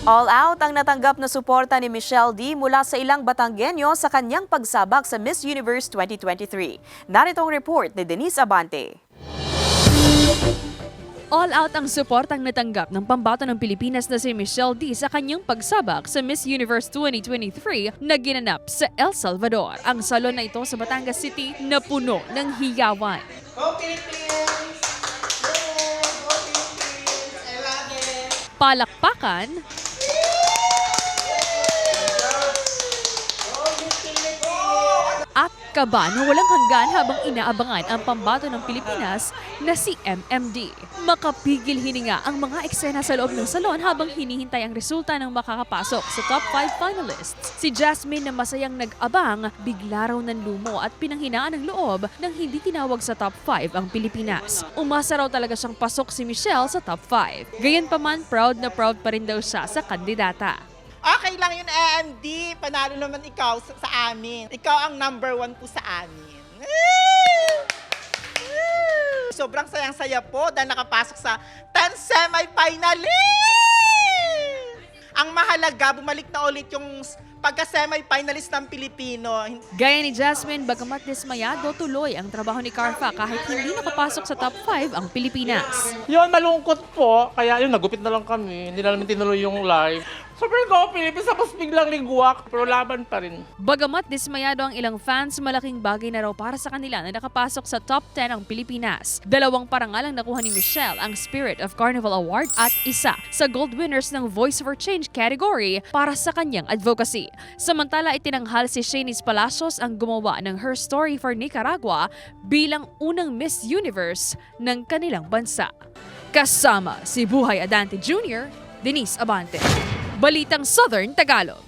All out ang natanggap na suporta ni Michelle D mula sa ilang Batanggenyo sa kanyang pagsabak sa Miss Universe 2023. Narito ang report ni Denise Abante. All out ang suportang natanggap ng pambato ng Pilipinas na si Michelle D sa kanyang pagsabak sa Miss Universe 2023 na ginanap sa El Salvador. Ang salon na ito sa Batangas City na puno ng hiyawan. Go Philippines! Go Philippines! I love it! Palakpakan, at kaba na walang hanggan habang inaabangan ang pambato ng Pilipinas na si MMD. Makapigil hininga ang mga eksena sa loob ng salon habang hinihintay ang resulta ng makakapasok sa top 5 finalists. Si Jasmine na masayang nag-abang, bigla raw nanlumo at pinanghinaan ng loob nang hindi tinawag sa top 5 ang Pilipinas. Umasa raw talaga siyang pasok si Michelle sa top 5. Gayunpaman, proud na proud pa rin daw siya sa kandidata. Okay lang yun, AMD. Panalo naman ikaw sa amin. Ikaw ang number 1 po sa amin. Sobrang sayang-saya po dahil nakapasok sa 10 semi-finalists! Ang mahalaga, bumalik na ulit yung pagka-semi-finalist ng Pilipino. Gaya ni Jasmine, bagamat dismayado, tuloy ang trabaho ni Carfa kahit hindi nakapasok sa top 5 ang Pilipinas. Yun, malungkot po. Kaya yun, nagupit na lang kami. Hindi na namin tinuloy yung live. Super go, Philippines, tapos biglang ligwak, pero laban pa rin. Bagamat dismayado ang ilang fans, malaking bagay na raw para sa kanila na nakapasok sa top 10 ang Pilipinas. 2 parangal ang nakuha ni Michelle, ang Spirit of Carnival Award at isa sa gold winners ng Voice for Change category para sa kanyang advocacy. Samantala, itinanghal si Shanice Palacios ang gumawa ng Her Story for Nicaragua bilang unang Miss Universe ng kanilang bansa. Kasama si Buhay Adante Jr., Denise Abante. Balitang Southern Tagalog.